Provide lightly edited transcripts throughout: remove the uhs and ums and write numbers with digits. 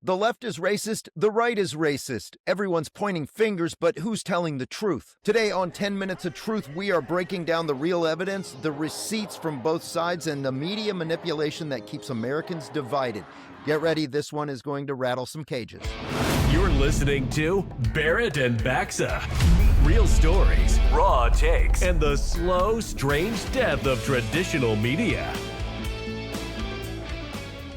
The left is racist, the right is racist. Everyone's pointing fingers, but who's telling the truth? Today on 10 Minutes of Truth, we are breaking down the real evidence, the receipts from both sides, and the media manipulation that keeps Americans divided. Get ready, this one is going to rattle some cages. You're listening to Barrett and Baxa. Real stories, raw takes, and the slow, strange death of traditional media.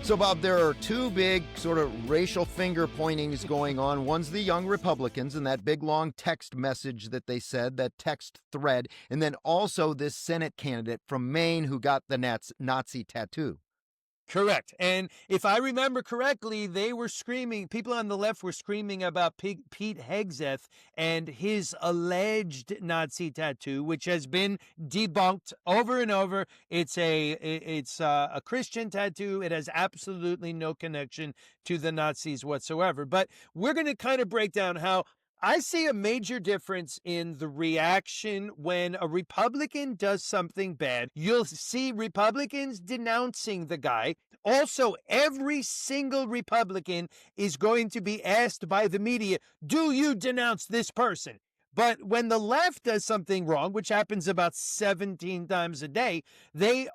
So, Bob, there are two big sort of racial finger pointings going on. One's the young Republicans and that big long text message that they said, that text thread, and then also this Senate candidate from Maine who got the Nazi tattoo. Correct. And if I remember correctly, they were screaming, people on the left were screaming about Pete Hegseth and his alleged Nazi tattoo, which has been debunked over and over. It's a Christian tattoo. It has absolutely no connection to the Nazis whatsoever. But we're going to kind of break down how I see a major difference in the reaction when a Republican does something bad. You'll see Republicans denouncing the guy. Also, every single Republican is going to be asked by the media, do you denounce this person? But when the left does something wrong, which happens about 17 times a day, they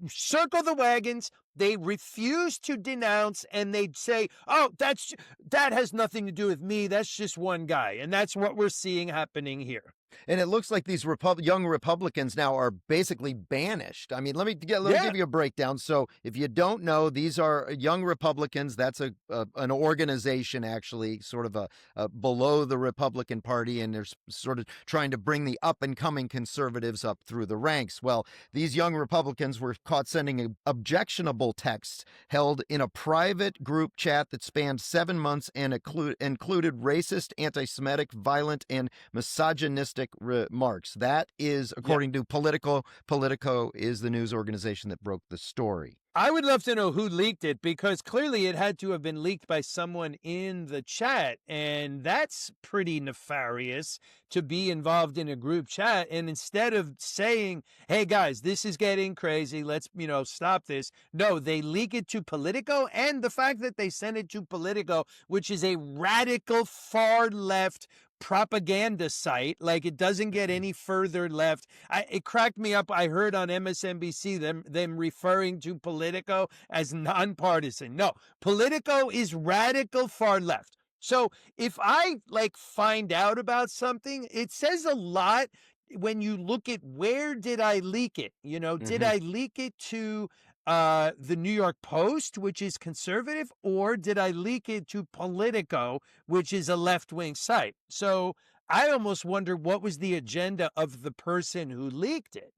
circle the wagons, they refuse to denounce, and they say, oh, that has nothing to do with me. That's just one guy. And that's what we're seeing happening here. And it looks like these young Republicans now are basically banished. I mean, let me give you a breakdown. So if you don't know, these are young Republicans. That's an organization, actually, sort of a below the Republican Party, and they're sort of trying to bring the up-and-coming conservatives up through the ranks. Well, these young Republicans were caught sending objectionable texts held in a private group chat that spanned 7 months and included racist, anti-Semitic, violent, and misogynistic remarks. That is, according to Politico. Politico is the news organization that broke the story. I would love to know who leaked it, because clearly it had to have been leaked by someone in the chat, and that's pretty nefarious to be involved in a group chat. And instead of saying, hey guys, this is getting crazy, let's, stop this. No, they leak it to Politico, and the fact that they sent it to Politico, which is a radical far left propaganda site, like it doesn't get any further left. It cracked me up. I heard on MSNBC them referring to Politico as nonpartisan. No, Politico is radical far left. So if I find out about something, it says a lot when you look at where did I leak it? Did I leak it to the New York Post, which is conservative, or did I leak it to Politico, which is a left-wing site? So I almost wonder what was the agenda of the person who leaked it.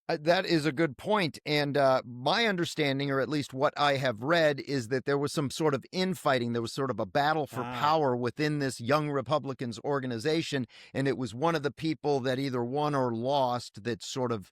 That is a good point. And my understanding, or at least what I have read, is that there was some sort of infighting. There was sort of a battle for power within this Young Republicans organization. And it was one of the people that either won or lost that sort of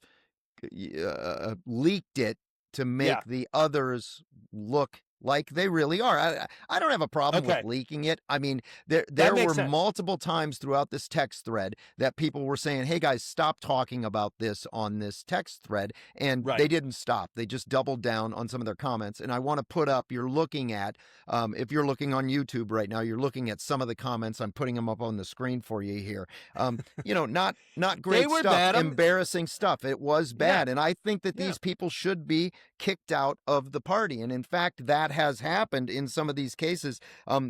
leaked it to make the others look like they really are. I don't have a problem with leaking it. I mean, there were multiple times throughout this text thread that people were saying, hey guys, stop talking about this on this text thread. And they didn't stop. They just doubled down on some of their comments. And I want to put up, you're looking at, if you're looking on YouTube right now, you're looking at some of the comments. I'm putting them up on the screen for you here. Not great stuff, bad. Embarrassing stuff. It was bad. And I think that these people should be kicked out of the party. And in fact, that has happened in some of these cases.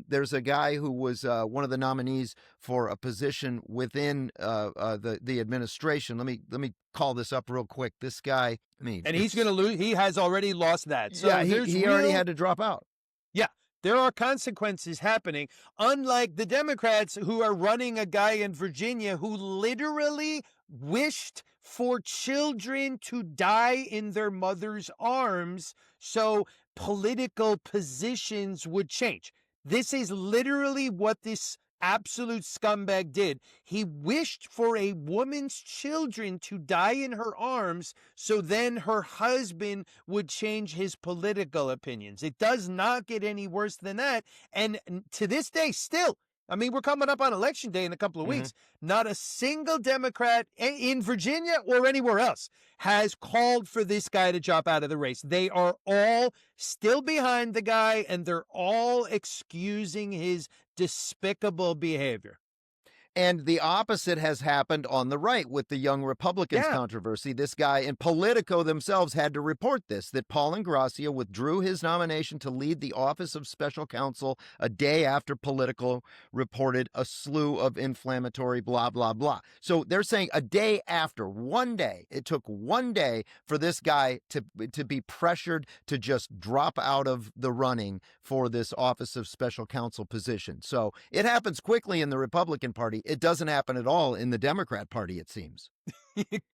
There's a guy who was one of the nominees for a position within the administration. Let me call this up real quick. This guy, and he's going to lose. He has already lost that. So he already had to drop out. Yeah. There are consequences happening, unlike the Democrats who are running a guy in Virginia who literally wished for children to die in their mother's arms so political positions would change. This is literally what this absolute scumbag did. He wished for a woman's children to die in her arms so then her husband would change his political opinions. It does not get any worse than that. And to this day, still, I mean, we're coming up on election day in a couple of weeks. Not a single Democrat in Virginia or anywhere else has called for this guy to drop out of the race. They are all still behind the guy, and they're all excusing his despicable behavior. And the opposite has happened on the right with the Young Republicans controversy. This guy and Politico themselves had to report this, that Paul Ingrassia withdrew his nomination to lead the Office of Special Counsel a day after Politico reported a slew of inflammatory blah, blah, blah. So they're saying a day after, one day, it took one day for this guy to be pressured to just drop out of the running for this Office of Special Counsel position. So it happens quickly in the Republican Party. It doesn't happen at all in the Democrat Party, it seems.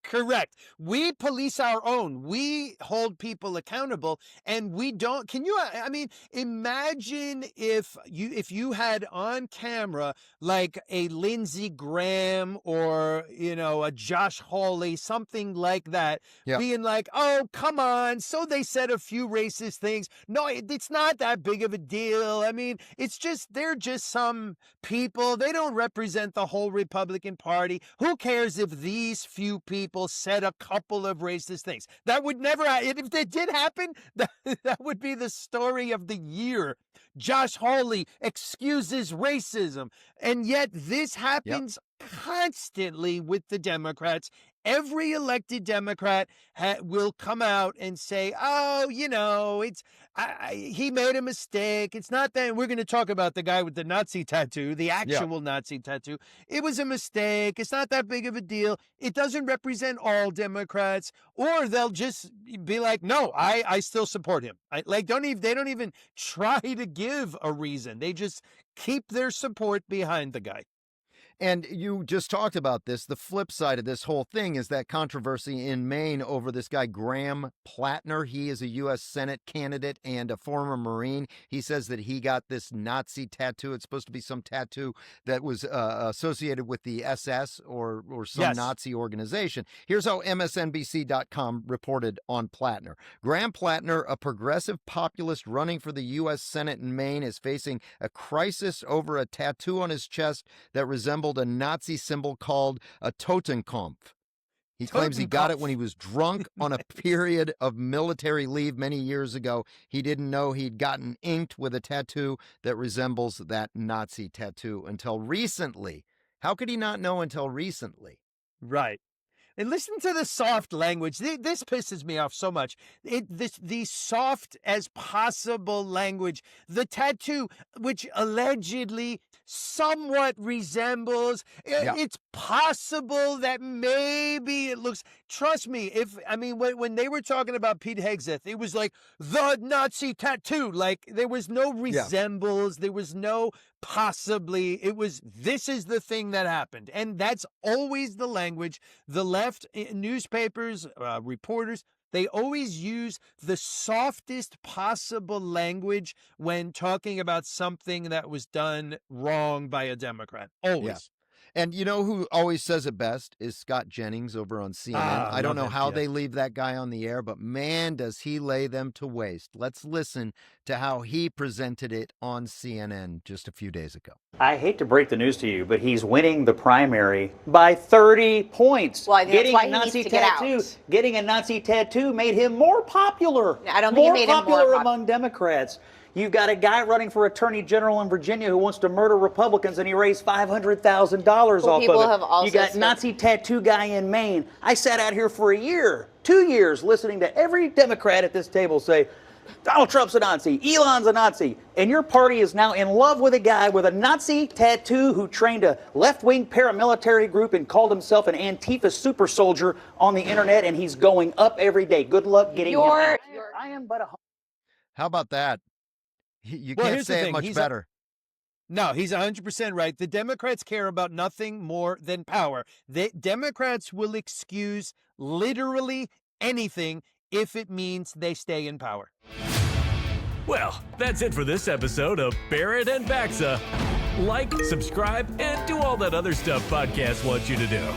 Correct. We police our own. We hold people accountable, and we don't. Can you, I mean, imagine if you had on camera like a Lindsey Graham or, you know, a Josh Hawley, something like that, being like, oh, come on. So they said a few racist things. No, it's not that big of a deal. I mean, it's just, they're just some people. They don't represent the whole Republican Party. Who cares if these few people said a couple of racist things? That would never, if that did happen, that would be the story of the year. Josh Hawley excuses racism. And yet this happens constantly with the Democrats. Every elected Democrat will come out and say, oh, you know, it's he made a mistake. It's not that. We're going to talk about the guy with the Nazi tattoo, the actual Nazi tattoo. It was a mistake. It's not that big of a deal. It doesn't represent all Democrats. Or they'll just be like, no, I still support him. They don't even try to give a reason. They just keep their support behind the guy. And you just talked about this. The flip side of this whole thing is that controversy in Maine over this guy, Graham Plattner. He is a U.S. Senate candidate and a former Marine. He says that he got this Nazi tattoo. It's supposed to be some tattoo that was associated with the SS or some Nazi organization. Here's how MSNBC.com reported on Plattner. Graham Plattner, a progressive populist running for the U.S. Senate in Maine, is facing a crisis over a tattoo on his chest that resembled a Nazi symbol called a Totenkopf. He claims he got it when he was drunk on a period of military leave many years ago. He didn't know he'd gotten inked with a tattoo that resembles that Nazi tattoo until recently. How could he not know until recently? Right. And listen to the soft language. This pisses me off so much. The soft as possible language. The tattoo, which allegedly somewhat resembles. It's possible that maybe it looks. Trust me, when they were talking about Pete Hegseth, it was like the Nazi tattoo. Like there was no resembles. There was no possibly. It was, this is the thing that happened. And that's always the language. The left newspapers, reporters, they always use the softest possible language when talking about something that was done wrong by a Democrat. Always. Yeah. And you know who always says it best is Scott Jennings over on CNN. I don't know how they leave that guy on the air, but man, does he lay them to waste. Let's listen to how he presented it on CNN just a few days ago. I hate to break the news to you, but he's winning the primary by 30 points. Well, I think that's why he needs to get out. Getting a Nazi tattoo made him more popular. I don't think it made him more popular among Democrats. You've got a guy running for attorney general in Virginia who wants to murder Republicans, and he raised $500,000 off of it. You got Nazi tattoo guy in Maine. I sat out here for a year, 2 years, listening to every Democrat at this table say, Donald Trump's a Nazi, Elon's a Nazi, and your party is now in love with a guy with a Nazi tattoo who trained a left-wing paramilitary group and called himself an Antifa super soldier on the internet, and he's going up every day. Good luck getting him out. I am but a... How about that? You can't say it much better. No, he's 100% right. The Democrats care about nothing more than power. The Democrats will excuse literally anything if it means they stay in power. Well, that's it for this episode of Barrett and Baxa. Like, subscribe, and do all that other stuff podcasts want you to do.